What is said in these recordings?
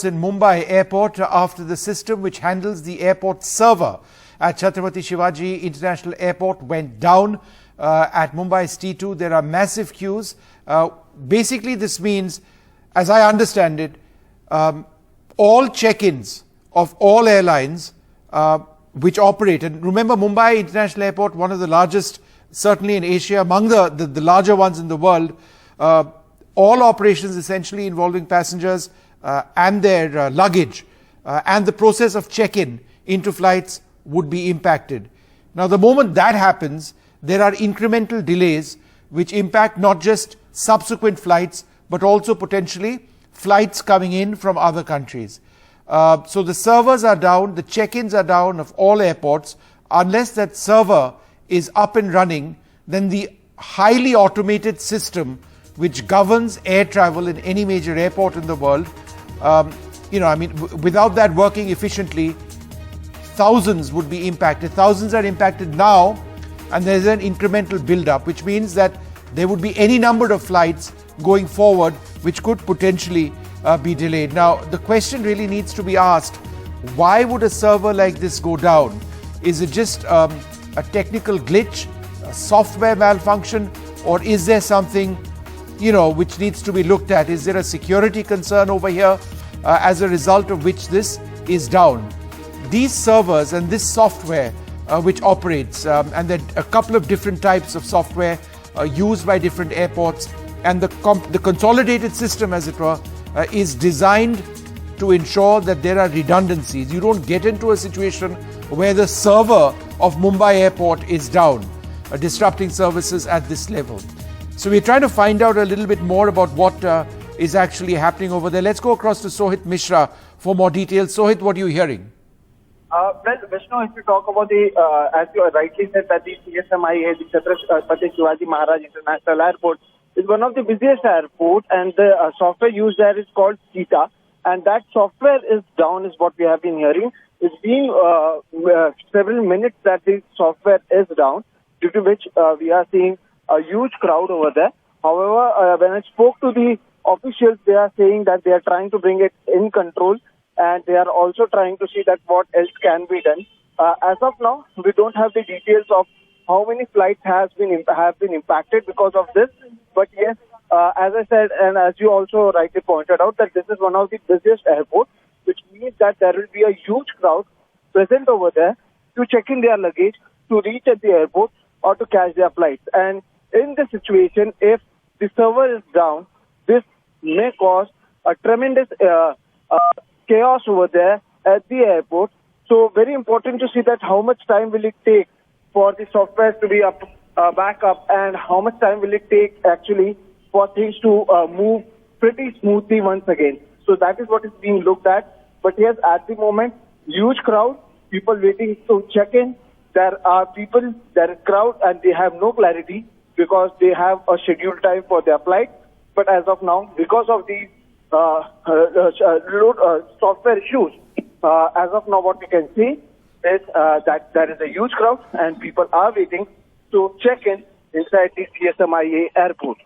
In Mumbai airport after the system which handles the airport server at Chhatrapati Shivaji International Airport went down at Mumbai's T2. There are massive queues. Basically, this means, as I understand it, all check-ins of all airlines which operate, and remember Mumbai International Airport, one of the largest, certainly in Asia, among the larger ones in the world, all operations essentially involving passengers and their luggage and the process of check-in into flights would be impacted. Now, the moment that happens, there are incremental delays which impact not just subsequent flights, but also potentially flights coming in from other countries. So the servers are down, the check-ins are down of all airports. Unless that server is up and running, then the highly automated system which governs air travel in any major airport in the world, without that working efficiently, thousands would be impacted. Thousands are impacted now, and there's an incremental build-up, which means that there would be any number of flights going forward which could potentially be delayed. Now, the question really needs to be asked, why would a server like this go down? Is it just a technical glitch, a software malfunction, or is there something which needs to be looked at? Is there a security concern over here as a result of which this is down? These servers and this software which operates, and there are a couple of different types of software used by different airports, and the consolidated system, as it were, is designed to ensure that there are redundancies. You don't get into a situation where the server of Mumbai airport is down, disrupting services at this level. So we're trying to find out a little bit more about what is actually happening over there. Let's go across to Sohit Mishra for more details. Sohit, what are you hearing? Well, Vishnu, if you talk about the, as you rightly said, that the CSMIA, the Chhatrapati Shivaji Maharaj International Airport, is one of the busiest airports, and the software used there is called Cheetah, and that software is down, is what we have been hearing. It's been several minutes that the software is down, due to which we are seeing a huge crowd over there. However, when I spoke to the officials, they are saying that they are trying to bring it in control, and they are also trying to see that what else can be done. As of now, we don't have the details of how many flights have been impacted because of this. But yes, as I said, and as you also rightly pointed out, that this is one of the busiest airports, which means that there will be a huge crowd present over there to check in their luggage, to reach at the airport, or to catch their flights. And in this situation, if the server is down, this may cause a tremendous chaos over there at the airport. So very important to see that how much time will it take for the software to be back up, and how much time will it take actually for things to move pretty smoothly once again. So that is what is being looked at. But yes, at the moment, huge crowd, people waiting to check in. There are people, there is crowd, and they have no clarity because they have a scheduled time for their flight. But as of now, because of the software issues, as of now what we can see is that there is a huge crowd and people are waiting to check in inside the CSMIA airport.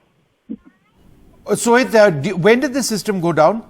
Sohit, when did the system go down?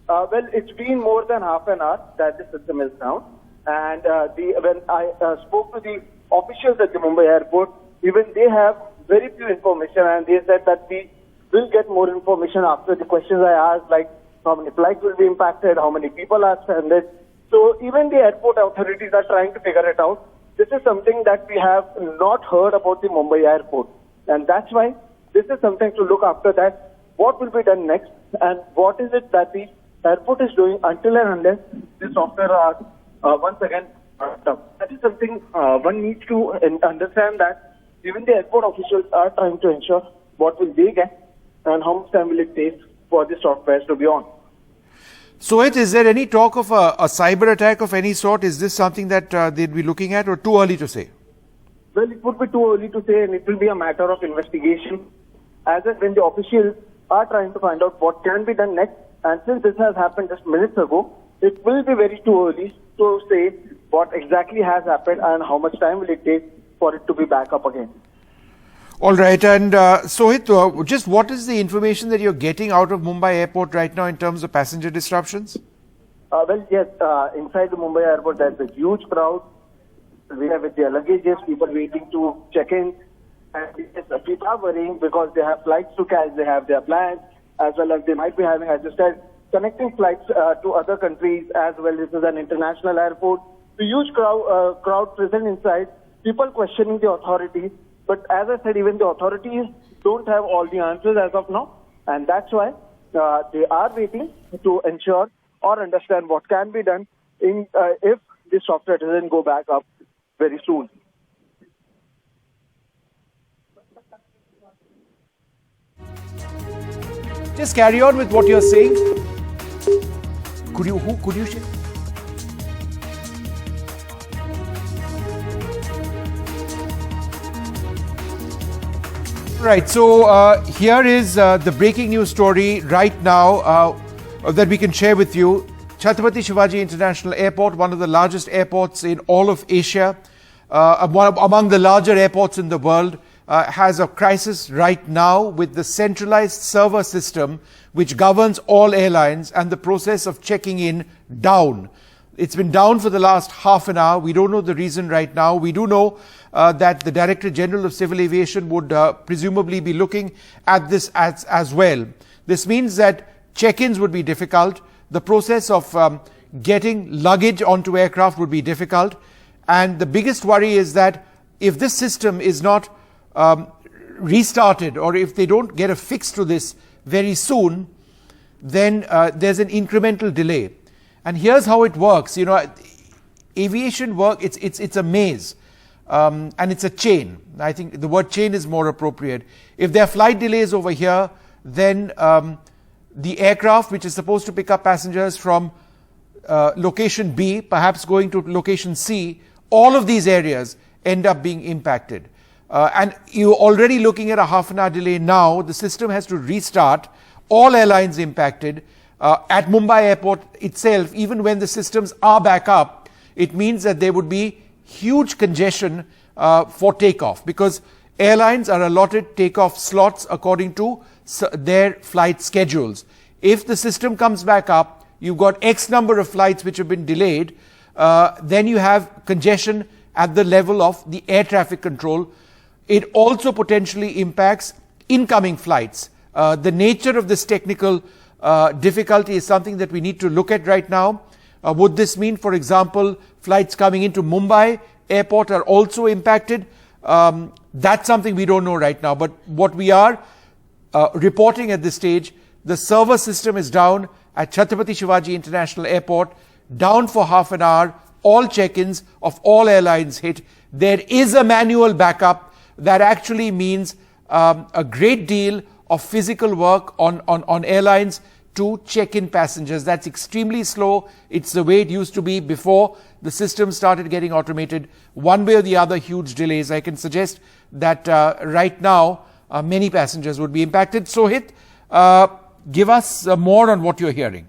Well, it's been more than half an hour that the system is down. And when I spoke to the officials at the Mumbai airport, even they have very few information, and they said that we will get more information after the questions I asked, like how many flights will be impacted, how many people are stranded. So even the airport authorities are trying to figure it out. This is something that we have not heard about the Mumbai airport. And that's why this is something to look after, that what will be done next, and what is it that the airport is doing until and unless the software are once again up. That is something one needs to understand, that even the airport officials are trying to ensure what will they get and how much time will it take for the software to be on. Sohit, is there any talk of a cyber attack of any sort? Is this something that they'd be looking at, or too early to say? Well, it would be too early to say, and it will be a matter of investigation, as and when the officials are trying to find out what can be done next. And since this has happened just minutes ago, it will be very too early to say what exactly has happened and how much time will it take for it to be back up again. All right, and Sohit, just what is the information that you're getting out of Mumbai airport right now in terms of passenger disruptions? Yes, inside the Mumbai airport, there's a huge crowd. We have with their luggages, people waiting to check in. And yes, people are worrying because they have flights to catch, they have their plans, as well as they might be having, as you said, connecting flights to other countries as well. This is an international airport. The huge crowd present inside, people questioning the authorities. But as I said, even the authorities don't have all the answers as of now. And that's why they are waiting to ensure or understand what can be done if the software doesn't go back up very soon. Just carry on with what you're saying. Could you share? Right, so here is the breaking news story right now that we can share with you. Chhatrapati Shivaji International Airport, one of the largest airports in all of Asia, among the larger airports in the world, has a crisis right now with the centralized server system which governs all airlines and the process of checking in down. It's been down for the last half an hour. We don't know the reason right now. We do know that the Director General of Civil Aviation would presumably be looking at this as well. This means that check-ins would be difficult. The process of getting luggage onto aircraft would be difficult. And the biggest worry is that if this system is not restarted, or if they don't get a fix to this very soon, then there's an incremental delay. And here's how it works. You know, aviation work, it's a maze, and it's a chain. I think the word chain is more appropriate. If there are flight delays over here, then the aircraft which is supposed to pick up passengers from location B, perhaps going to location C, all of these areas end up being impacted. And you're already looking at a half an hour delay now. The system has to restart. All airlines impacted. At Mumbai airport itself, even when the systems are back up, it means that there would be huge congestion for takeoff, because airlines are allotted takeoff slots according to their flight schedules. If the system comes back up, you've got X number of flights which have been delayed, then you have congestion at the level of the air traffic control. It also potentially impacts incoming flights. The nature of this technical difficulty is something that we need to look at right now. Would this mean, for example, flights coming into Mumbai airport are also impacted? That's something we don't know right now. But what we are reporting at this stage, the server system is down at Chhatrapati Shivaji International Airport, down for half an hour. All check-ins of all airlines hit. There is a manual backup that actually means a great deal of physical work on airlines to check in passengers. That's extremely slow. It's the way it used to be before the system started getting automated. One way or the other, huge delays. I can suggest that right now, many passengers would be impacted. Sohit, give us more on what you're hearing.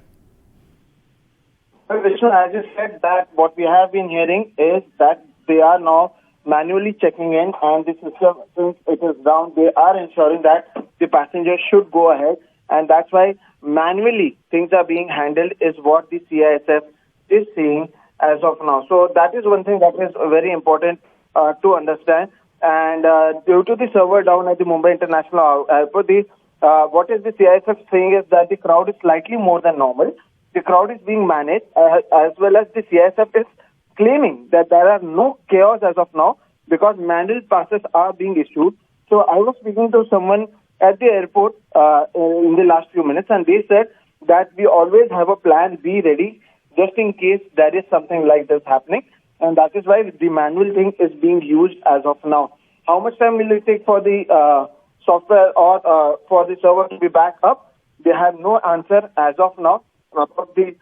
Well, Vishnu, as you said, that what we have been hearing is that they are now manually checking in, and the system, since it is down, they are ensuring that the passengers should go ahead, and that's why manually things are being handled is what the CISF is saying as of now. So that is one thing that is very important to understand. And due to the server down at the Mumbai International Airport, what is the CISF saying is that the crowd is slightly more than normal. The crowd is being managed, as well as the CISF is claiming that there are no chaos as of now because manual passes are being issued. So I was speaking to someone at the airport in the last few minutes, and they said that we always have a plan B ready just in case there is something like this happening, and that is why the manual thing is being used as of now. How much time will it take for the software or for the server to be back up? They have no answer as of now. About the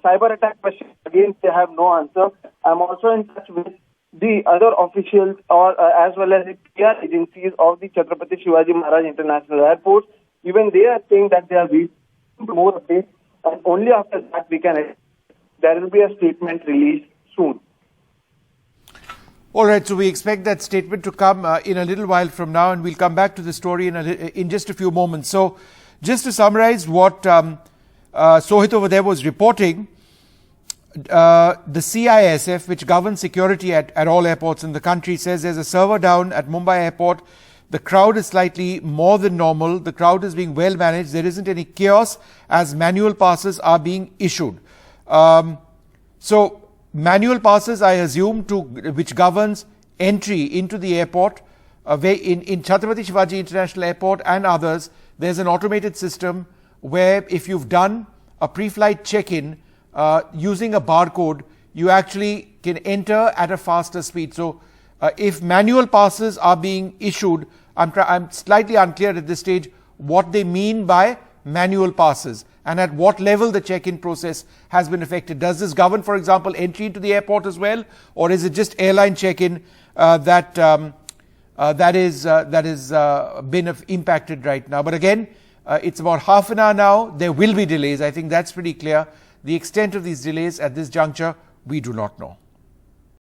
cyber attack question, again, they have no answer. I'm also in touch with the other officials or as well as the PR agencies of the Chhatrapati Shivaji Maharaj International Airport. Even they are saying that they are waiting for more updates, and only after that there will be a statement released soon. All right, so we expect that statement to come in a little while from now, and we'll come back to the story in just a few moments. So, just to summarize what Sohit over there was reporting, the CISF, which governs security at all airports in the country, says there's a server down at Mumbai airport. The crowd is slightly more than normal. The crowd is being well managed. There isn't any chaos as manual passes are being issued. So, manual passes, I assume, which governs entry into the airport. In Chhatrapati Shivaji International Airport and others, there's an automated system where if you've done a pre-flight check-in using a barcode, you actually can enter at a faster speed. So, if manual passes are being issued, I'm slightly unclear at this stage what they mean by manual passes and at what level the check-in process has been affected. Does this govern, for example, entry into the airport as well, or is it just airline check-in that is been impacted right now? But again, it's about half an hour now. There will be delays. I think that's pretty clear. The extent of these delays at this juncture, we do not know.